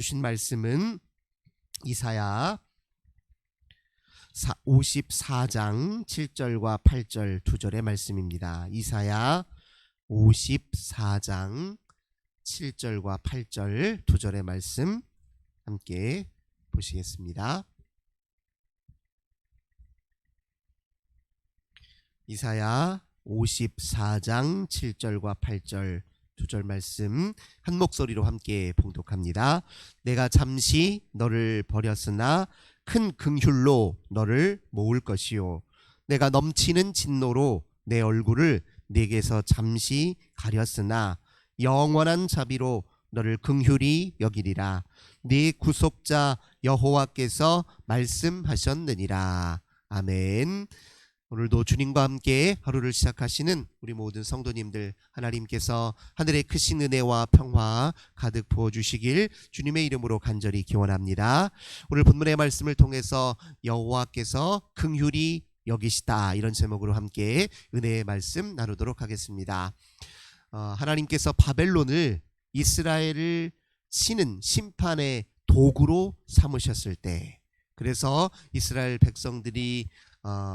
주신 말씀은 이사야 54장 7절과 8절 2절의 말씀입니다. 이사야 54장 7절과 8절 2절의 말씀 함께 보시겠습니다. 이사야 54장 7절과 8절 2절 말씀 한 목소리로 함께 봉독합니다. 내가 잠시 너를 버렸으나 큰 긍휼로 너를 모을 것이요, 내가 넘치는 진노로 내 얼굴을 네게서 잠시 가렸으나 영원한 자비로 너를 긍휼히 여기리라. 네 구속자 여호와께서 말씀하셨느니라. 아멘. 오늘도 주님과 함께 하루를 시작하시는 우리 모든 성도님들, 하나님께서 하늘의 크신 은혜와 평화 가득 부어주시길 주님의 이름으로 간절히 기원합니다. 오늘 본문의 말씀을 통해서 여호와께서 긍휼히 여기시다, 이런 제목으로 함께 은혜의 말씀 나누도록 하겠습니다. 하나님께서 바벨론을 이스라엘을 치는 심판의 도구로 삼으셨을 때, 그래서 이스라엘 백성들이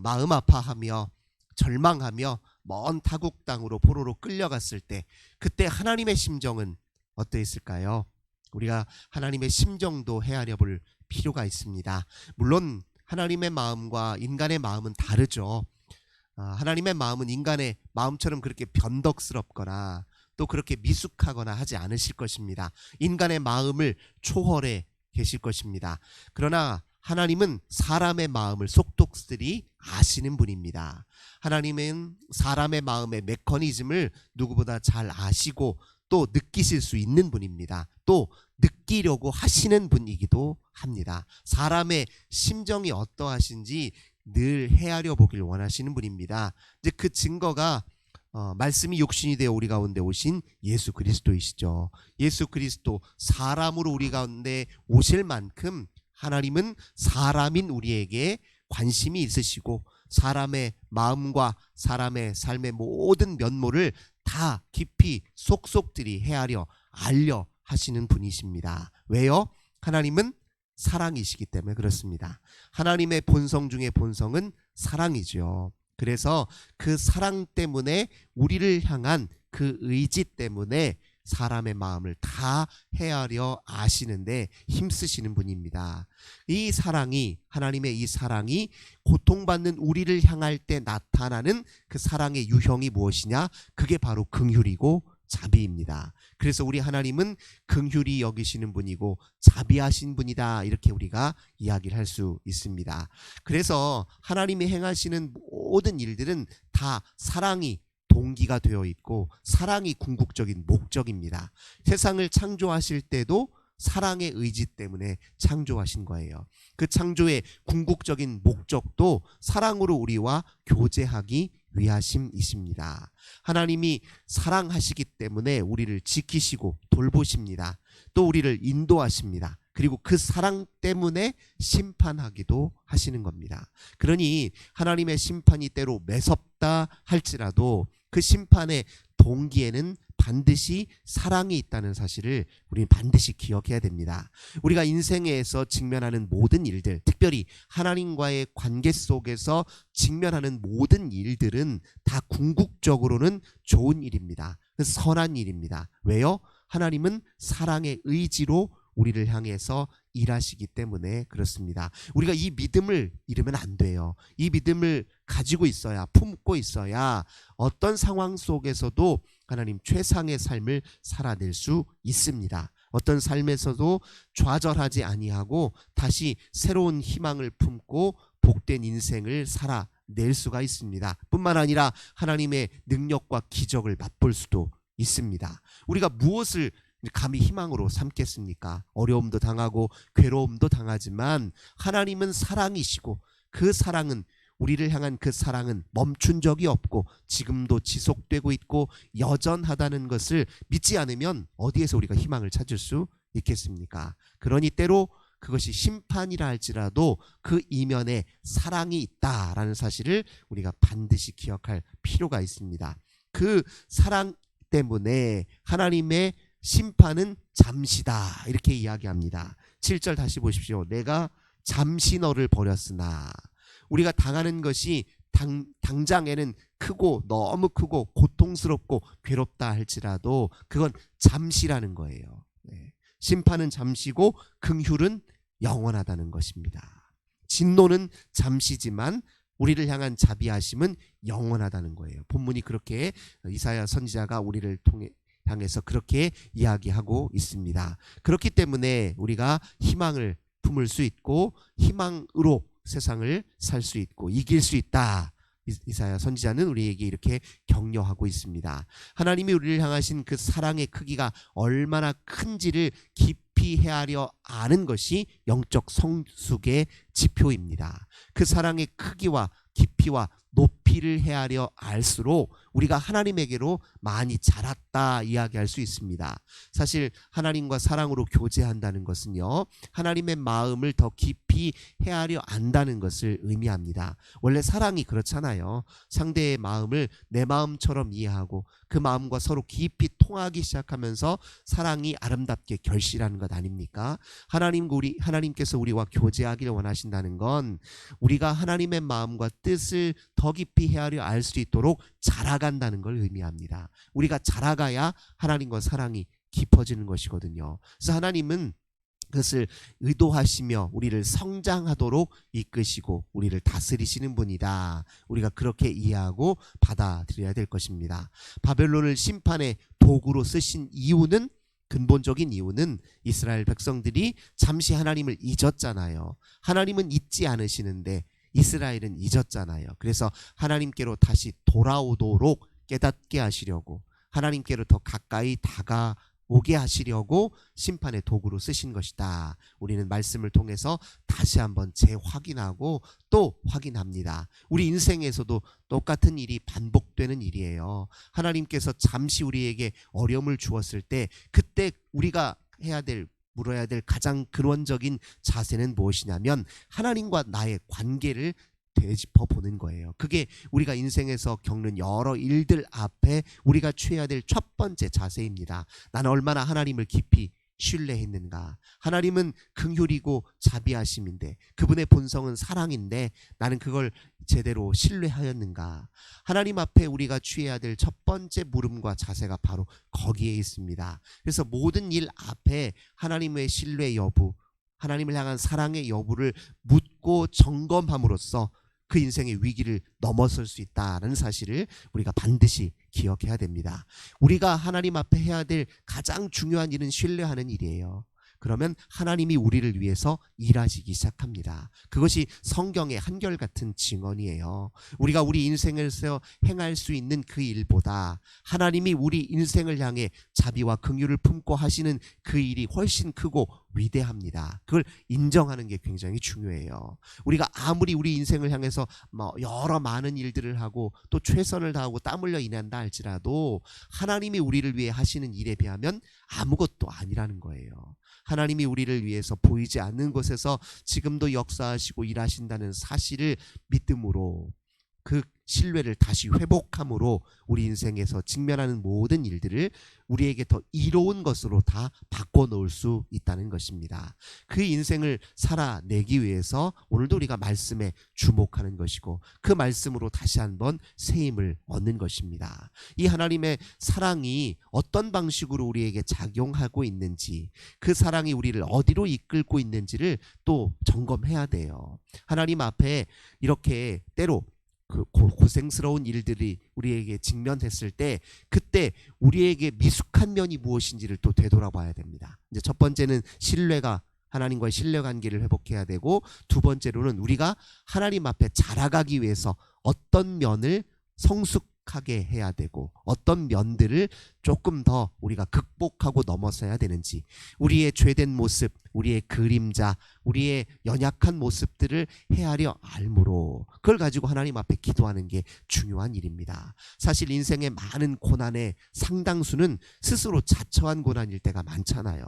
마음 아파하며 절망하며 먼 타국 땅으로 포로로 끌려갔을 때, 그때 하나님의 심정은 어떠했을까요? 우리가 하나님의 심정도 헤아려 볼 필요가 있습니다. 물론 하나님의 마음과 인간의 마음은 다르죠. 하나님의 마음은 인간의 마음처럼 그렇게 변덕스럽거나 또 그렇게 미숙하거나 하지 않으실 것입니다. 인간의 마음을 초월해 계실 것입니다. 그러나 하나님은 사람의 마음을 속독들이 아시는 분입니다. 하나님은 사람의 마음의 메커니즘을 누구보다 잘 아시고 또 느끼실 수 있는 분입니다. 또 느끼려고 하시는 분이기도 합니다. 사람의 심정이 어떠하신지 늘 헤아려 보길 원하시는 분입니다. 이제 그 증거가 말씀이 육신이 되어 우리 가운데 오신 예수 그리스도이시죠. 예수 그리스도 사람으로 우리 가운데 오실 만큼 하나님은 사람인 우리에게 관심이 있으시고 사람의 마음과 사람의 삶의 모든 면모를 다 깊이 속속들이 헤아려 알려 하시는 분이십니다. 왜요? 하나님은 사랑이시기 때문에 그렇습니다. 하나님의 본성 중에 본성은 사랑이죠. 그래서 그 사랑 때문에 우리를 향한 그 의지 때문에 사람의 마음을 다 헤아려 아시는데 힘쓰시는 분입니다. 이 사랑이, 하나님의 이 사랑이 고통받는 우리를 향할 때 나타나는 그 사랑의 유형이 무엇이냐? 그게 바로 긍휼이고 자비입니다. 그래서 우리 하나님은 긍휼히 여기시는 분이고 자비하신 분이다, 이렇게 우리가 이야기를 할 수 있습니다. 그래서 하나님이 행하시는 모든 일들은 다 사랑이 동기가 되어 있고 사랑이 궁극적인 목적입니다. 세상을 창조하실 때도 사랑의 의지 때문에 창조하신 거예요. 그 창조의 궁극적인 목적도 사랑으로 우리와 교제하기 위하심이십니다. 하나님이 사랑하시기 때문에 우리를 지키시고 돌보십니다. 또 우리를 인도하십니다. 그리고 그 사랑 때문에 심판하기도 하시는 겁니다. 그러니 하나님의 심판이 때로 매섭다 할지라도 그 심판의 동기에는 반드시 사랑이 있다는 사실을 우리는 반드시 기억해야 됩니다. 우리가 인생에서 직면하는 모든 일들, 특별히 하나님과의 관계 속에서 직면하는 모든 일들은 다 궁극적으로는 좋은 일입니다. 선한 일입니다. 왜요? 하나님은 사랑의 의지로 우리를 향해서 일하시기 때문에 그렇습니다. 우리가 이 믿음을 잃으면 안 돼요. 이 믿음을 가지고 있어야, 품고 있어야 어떤 상황 속에서도 하나님 최상의 삶을 살아낼 수 있습니다. 어떤 삶에서도 좌절하지 아니하고 다시 새로운 희망을 품고 복된 인생을 살아낼 수가 있습니다. 뿐만 아니라 하나님의 능력과 기적을 맛볼 수도 있습니다. 우리가 무엇을 감히 희망으로 삼겠습니까? 어려움도 당하고 괴로움도 당하지만 하나님은 사랑이시고 그 사랑은, 우리를 향한 그 사랑은 멈춘 적이 없고 지금도 지속되고 있고 여전하다는 것을 믿지 않으면 어디에서 우리가 희망을 찾을 수 있겠습니까? 그러니 때로 그것이 심판이라 할지라도 그 이면에 사랑이 있다라는 사실을 우리가 반드시 기억할 필요가 있습니다. 그 사랑 때문에 하나님의 심판은 잠시다 이렇게 이야기합니다. 7절 다시 보십시오. 내가 잠시 너를 버렸으나, 우리가 당하는 것이 당장에는 크고 너무 크고 고통스럽고 괴롭다 할지라도 그건 잠시라는 거예요. 네. 심판은 잠시고 긍휼은 영원하다는 것입니다. 진노는 잠시지만 우리를 향한 자비하심은 영원하다는 거예요. 본문이 그렇게, 이사야 선지자가 우리를 향해서 그렇게 이야기하고 있습니다. 그렇기 때문에 우리가 희망을 품을 수 있고 희망으로 세상을 살 수 있고 이길 수 있다. 이사야 선지자는 우리에게 이렇게 격려하고 있습니다. 하나님이 우리를 향하신 그 사랑의 크기가 얼마나 큰지를 깊이 헤아려 아는 것이 영적 성숙의 지표입니다. 그 사랑의 크기와 깊이와 높이를 헤아려 알수록 우리가 하나님에게로 많이 자랐다 이야기할 수 있습니다. 사실 하나님과 사랑으로 교제한다는 것은요, 하나님의 마음을 더 깊이 헤아려 안다는 것을 의미합니다. 원래 사랑이 그렇잖아요. 상대의 마음을 내 마음처럼 이해하고 그 마음과 서로 깊이 통하기 시작하면서 사랑이 아름답게 결실하는 것 아닙니까? 하나님께서 우리와 교제하기를 원하신다는 건 우리가 하나님의 마음과 뜻을 더 깊이 헤아려 알 수 있도록 자라간다는 걸 의미합니다. 우리가 자라가야 하나님과 사랑이 깊어지는 것이거든요. 그래서 하나님은 그것을 의도하시며 우리를 성장하도록 이끄시고 우리를 다스리시는 분이다. 우리가 그렇게 이해하고 받아들여야 될 것입니다. 바벨론을 심판의 도구로 쓰신 이유는, 근본적인 이유는 이스라엘 백성들이 잠시 하나님을 잊었잖아요. 하나님은 잊지 않으시는데 이스라엘은 잊었잖아요. 그래서 하나님께로 다시 돌아오도록 깨닫게 하시려고, 하나님께로 더 가까이 다가오게 하시려고 심판의 도구로 쓰신 것이다. 우리는 말씀을 통해서 다시 한번 재확인하고 또 확인합니다. 우리 인생에서도 똑같은 일이 반복되는 일이에요. 하나님께서 잠시 우리에게 어려움을 주었을 때 그때 우리가 물어야 될 가장 근원적인 자세는 무엇이냐면 하나님과 나의 관계를 되짚어 보는 거예요. 그게 우리가 인생에서 겪는 여러 일들 앞에 우리가 취해야 될 첫 번째 자세입니다. 나는 얼마나 하나님을 깊이 신뢰했는가. 하나님은 긍휼이고 자비하심인데, 그분의 본성은 사랑인데 나는 그걸 제대로 신뢰하였는가. 하나님 앞에 우리가 취해야 될 첫 번째 물음과 자세가 바로 거기에 있습니다. 그래서 모든 일 앞에 하나님의 신뢰 여부, 하나님을 향한 사랑의 여부를 묻고 점검함으로써 그 인생의 위기를 넘어설 수 있다는 사실을 우리가 반드시 기억해야 됩니다. 우리가 하나님 앞에 해야 될 가장 중요한 일은 신뢰하는 일이에요. 그러면 하나님이 우리를 위해서 일하시기 시작합니다. 그것이 성경의 한결같은 증언이에요. 우리가 우리 인생에서 행할 수 있는 그 일보다 하나님이 우리 인생을 향해 자비와 긍휼을 품고 하시는 그 일이 훨씬 크고 위대합니다. 그걸 인정하는 게 굉장히 중요해요. 우리가 아무리 우리 인생을 향해서 여러 많은 일들을 하고 또 최선을 다하고 땀 흘려 일한다 할지라도 하나님이 우리를 위해 하시는 일에 비하면 아무것도 아니라는 거예요. 하나님이 우리를 위해서 보이지 않는 곳에서 지금도 역사하시고 일하신다는 사실을 믿음으로, 그 신뢰를 다시 회복함으로 우리 인생에서 직면하는 모든 일들을 우리에게 더 이로운 것으로 다 바꿔놓을 수 있다는 것입니다. 그 인생을 살아내기 위해서 오늘도 우리가 말씀에 주목하는 것이고 그 말씀으로 다시 한번 새 힘을 얻는 것입니다. 이 하나님의 사랑이 어떤 방식으로 우리에게 작용하고 있는지, 그 사랑이 우리를 어디로 이끌고 있는지를 또 점검해야 돼요. 하나님 앞에 이렇게 때로 그 고생스러운 일들이 우리에게 직면했을 때 그때 우리에게 미숙한 면이 무엇인지를 또 되돌아봐야 됩니다. 이제 첫 번째는 하나님과의 신뢰관계를 회복해야 되고, 두 번째로는 우리가 하나님 앞에 자라가기 위해서 어떤 면을 성숙하게 해야 되고 어떤 면들을 조금 더 우리가 극복하고 넘어서야 되는지, 우리의 죄된 모습, 우리의 그림자, 우리의 연약한 모습들을 헤아려 알므로 그걸 가지고 하나님 앞에 기도하는 게 중요한 일입니다. 사실 인생의 많은 고난의 상당수는 스스로 자처한 고난일 때가 많잖아요.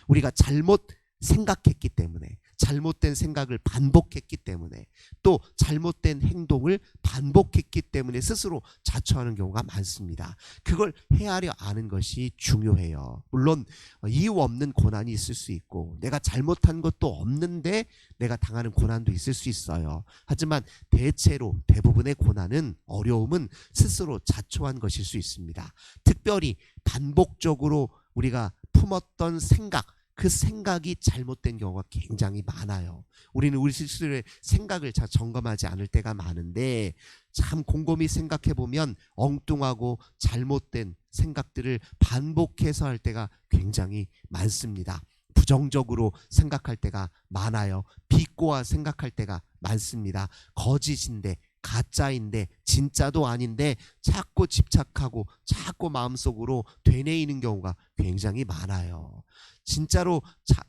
우리가 잘못 생각했기 때문에, 잘못된 생각을 반복했기 때문에, 또 잘못된 행동을 반복했기 때문에 스스로 자초하는 경우가 많습니다. 그걸 헤아려 아는 것이 중요해요. 물론 이유 없는 고난이 있을 수 있고, 내가 잘못한 것도 없는데 내가 당하는 고난도 있을 수 있어요. 하지만 대체로 대부분의 고난은, 어려움은 스스로 자초한 것일 수 있습니다. 특별히 반복적으로 우리가 품었던 생각, 그 생각이 잘못된 경우가 굉장히 많아요. 우리는 우리 스스로의 생각을 잘 점검하지 않을 때가 많은데, 참 곰곰이 생각해 보면 엉뚱하고 잘못된 생각들을 반복해서 할 때가 굉장히 많습니다. 부정적으로 생각할 때가 많아요. 비꼬아 생각할 때가 많습니다. 거짓인데, 가짜인데, 진짜도 아닌데 자꾸 집착하고 자꾸 마음속으로 되뇌이는 경우가 굉장히 많아요. 진짜로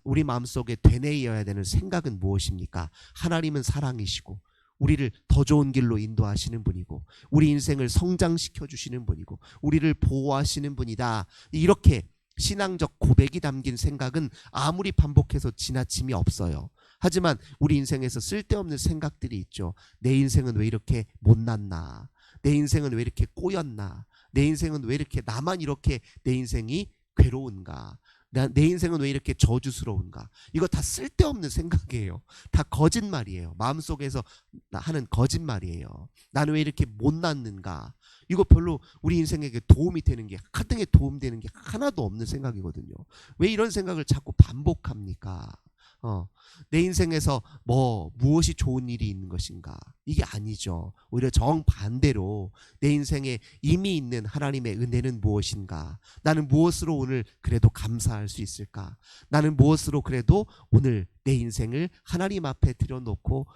우리 마음속에 되뇌이어야 되는 생각은 무엇입니까? 하나님은 사랑이시고 우리를 더 좋은 길로 인도하시는 분이고, 우리 인생을 성장시켜 주시는 분이고, 우리를 보호하시는 분이다. 이렇게 신앙적 고백이 담긴 생각은 아무리 반복해서 지나침이 없어요. 하지만 우리 인생에서 쓸데없는 생각들이 있죠. 내 인생은 왜 이렇게 못났나? 내 인생은 왜 이렇게 꼬였나? 내 인생은 왜 이렇게, 나만 이렇게 내 인생이 괴로운가? 내 인생은 왜 이렇게 저주스러운가? 이거 다 쓸데없는 생각이에요. 다 거짓말이에요. 마음속에서 하는 거짓말이에요. 나는 왜 이렇게 못났는가? 이거 별로 우리 인생에게 도움이 되는 게, 하등에 도움되는 게 하나도 없는 생각이거든요. 왜 이런 생각을 자꾸 반복합니까? 내 인생에서 무엇이 좋은 일이 있는 것인가? 이게 아니죠. 오히려 정반대로 내 인생에 이미 있는 하나님의 은혜는 무엇인가? 나는 무엇으로 오늘 그래도 감사할 수 있을까? 나는 무엇으로 그래도 오늘 내 인생을 하나님 앞에 들여놓고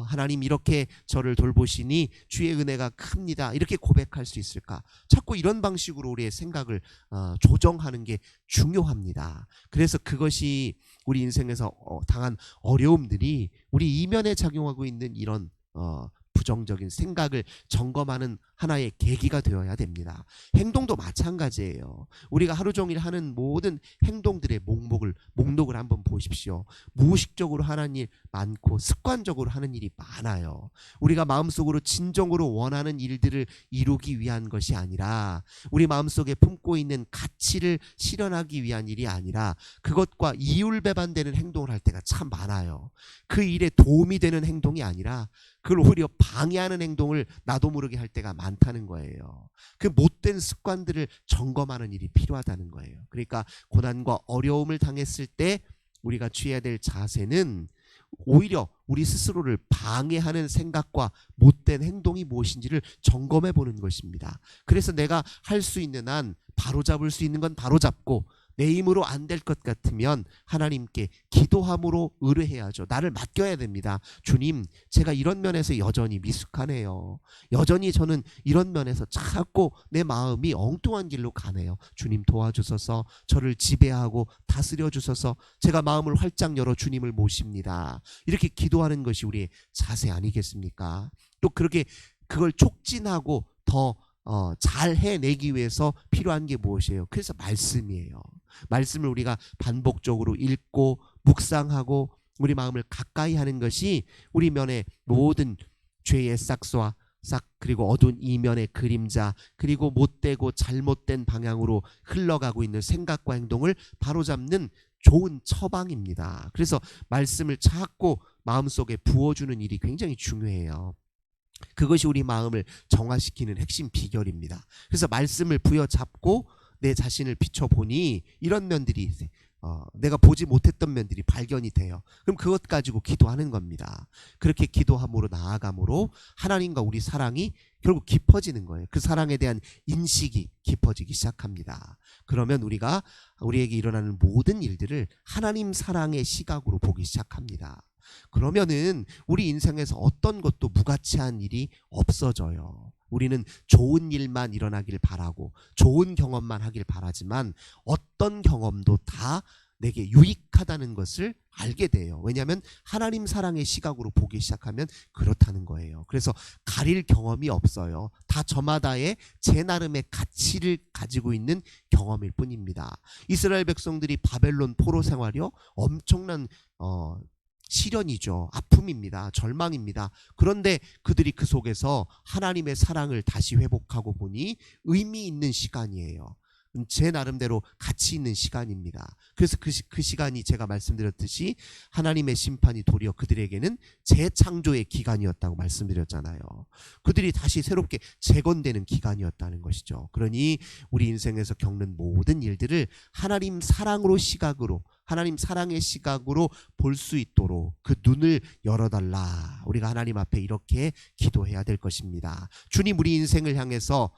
하나님 이렇게 저를 돌보시니 주의 은혜가 큽니다, 이렇게 고백할 수 있을까? 자꾸 이런 방식으로 우리의 생각을 조정하는 게 중요합니다. 그래서 그것이 우리 인생에서 당한 어려움들이 우리 이면에 작용하고 있는 이런 부정적인 생각을 점검하는 하나의 계기가 되어야 됩니다. 행동도 마찬가지예요. 우리가 하루 종일 하는 모든 행동들의 목록을 한번 보십시오. 무의식적으로 하는 일 많고 습관적으로 하는 일이 많아요. 우리가 마음속으로 진정으로 원하는 일들을 이루기 위한 것이 아니라, 우리 마음속에 품고 있는 가치를 실현하기 위한 일이 아니라, 그것과 이율배반되는 행동을 할 때가 참 많아요. 그 일에 도움이 되는 행동이 아니라 그걸 오히려 방해하는 행동을 나도 모르게 할 때가 많다는 거예요. 그 못된 습관들을 점검하는 일이 필요하다는 거예요. 그러니까 고난과 어려움을 당했을 때 우리가 취해야 될 자세는 오히려 우리 스스로를 방해하는 생각과 못된 행동이 무엇인지를 점검해 보는 것입니다. 그래서 내가 할 수 있는 한 바로잡을 수 있는 건 바로잡고, 내 힘으로 안 될 것 같으면 하나님께 기도함으로 의뢰해야죠. 나를 맡겨야 됩니다. 주님, 제가 이런 면에서 여전히 미숙하네요. 여전히 저는 이런 면에서 자꾸 내 마음이 엉뚱한 길로 가네요. 주님 도와주셔서 저를 지배하고 다스려 주셔서 제가 마음을 활짝 열어 주님을 모십니다. 이렇게 기도하는 것이 우리의 자세 아니겠습니까? 또 그렇게 그걸 촉진하고 더 잘 해내기 위해서 필요한 게 무엇이에요? 그래서 말씀이에요. 말씀을 우리가 반복적으로 읽고 묵상하고 우리 마음을 가까이 하는 것이 우리 면의 모든 죄의 싹수와 그리고 어두운 이면의 그림자, 그리고 못되고 잘못된 방향으로 흘러가고 있는 생각과 행동을 바로잡는 좋은 처방입니다. 그래서 말씀을 자꾸 마음속에 부어주는 일이 굉장히 중요해요. 그것이 우리 마음을 정화시키는 핵심 비결입니다. 그래서 말씀을 부여잡고 내 자신을 비춰보니 이런 면들이 내가 보지 못했던 면들이 발견이 돼요. 그럼 그것 가지고 기도하는 겁니다. 그렇게 기도함으로 나아감으로 하나님과 우리 사랑이 결국 깊어지는 거예요. 그 사랑에 대한 인식이 깊어지기 시작합니다. 그러면 우리에게 일어나는 모든 일들을 하나님 사랑의 시각으로 보기 시작합니다. 그러면은 우리 인생에서 어떤 것도 무가치한 일이 없어져요. 우리는 좋은 일만 일어나길 바라고 좋은 경험만 하길 바라지만 어떤 경험도 다 내게 유익하다는 것을 알게 돼요. 왜냐하면 하나님 사랑의 시각으로 보기 시작하면 그렇다는 거예요. 그래서 가릴 경험이 없어요. 다 저마다의 제 나름의 가치를 가지고 있는 경험일 뿐입니다. 이스라엘 백성들이 바벨론 포로 생활이요, 엄청난 시련이죠. 아픔입니다. 절망입니다. 그런데 그들이 그 속에서 하나님의 사랑을 다시 회복하고 보니 의미 있는 시간이에요. 제 나름대로 가치 있는 시간입니다. 그래서 그 시간이 제가 말씀드렸듯이 하나님의 심판이 도리어 그들에게는 재창조의 기간이었다고 말씀드렸잖아요. 그들이 다시 새롭게 재건되는 기간이었다는 것이죠. 그러니 우리 인생에서 겪는 모든 일들을 하나님 사랑으로 시각으로, 하나님 사랑의 시각으로 볼 수 있도록 그 눈을 열어달라. 우리가 하나님 앞에 이렇게 기도해야 될 것입니다. 주님, 우리 인생을 향해서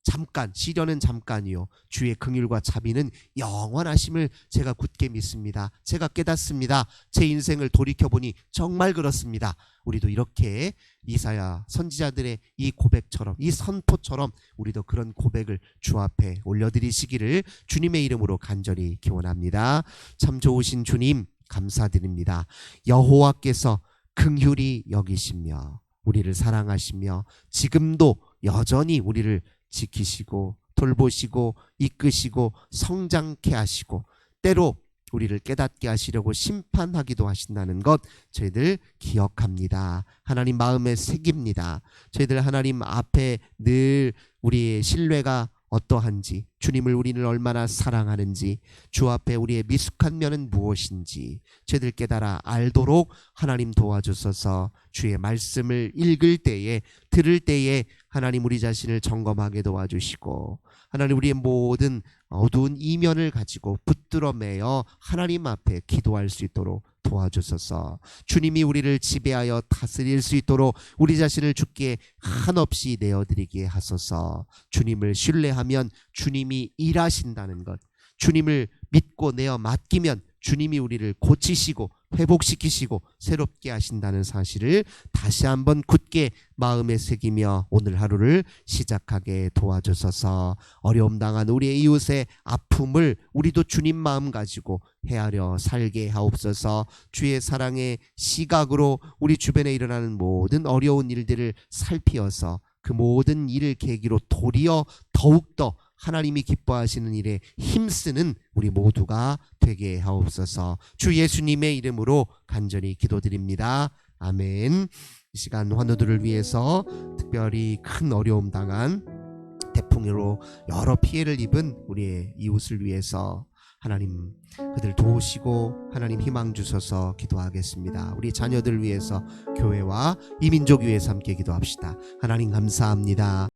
잠깐, 시련은 잠깐이요 주의 긍휼과 자비는 영원하심을 제가 굳게 믿습니다. 제가 깨닫습니다. 제 인생을 돌이켜보니 정말 그렇습니다. 우리도 이렇게 이사야 선지자들의 이 고백처럼, 이 선포처럼 우리도 그런 고백을 주 앞에 올려드리시기를 주님의 이름으로 간절히 기원합니다. 참 좋으신 주님 감사드립니다. 여호와께서 긍휼히 여기시며 우리를 사랑하시며 지금도 여전히 우리를 지키시고 돌보시고 이끄시고 성장케 하시고 때로 우리를 깨닫게 하시려고 심판하기도 하신다는 것 저희들 기억합니다. 하나님 마음에 새깁니다. 저희들 하나님 앞에 늘 우리의 신뢰가 어떠한지, 주님을 우리는 얼마나 사랑하는지, 주 앞에 우리의 미숙한 면은 무엇인지 저희들 깨달아 알도록 하나님 도와주소서. 주의 말씀을 읽을 때에, 들을 때에 하나님 우리 자신을 점검하게 도와주시고, 하나님 우리의 모든 어두운 이면을 가지고 붙들어 매어 하나님 앞에 기도할 수 있도록 도와주소서. 주님이 우리를 지배하여 다스릴 수 있도록 우리 자신을 주께 한없이 내어드리게 하소서. 주님을 신뢰하면 주님이 일하신다는 것, 주님을 믿고 내어 맡기면 주님이 우리를 고치시고 회복시키시고 새롭게 하신다는 사실을 다시 한번 굳게 마음에 새기며 오늘 하루를 시작하게 도와주소서. 어려움 당한 우리의 이웃의 아픔을 우리도 주님 마음 가지고 헤아려 살게 하옵소서. 주의 사랑의 시각으로 우리 주변에 일어나는 모든 어려운 일들을 살피어서 그 모든 일을 계기로 도리어 더욱더 하나님이 기뻐하시는 일에 힘쓰는 우리 모두가 되게 하옵소서. 주 예수님의 이름으로 간절히 기도드립니다. 아멘. 이 시간 환우들을 위해서 특별히 큰 어려움 당한 태풍으로 여러 피해를 입은 우리의 이웃을 위해서 하나님 그들 도우시고 하나님 희망 주셔서 기도하겠습니다. 우리 자녀들 위해서, 교회와 이 민족 위해서 함께 기도합시다. 하나님 감사합니다.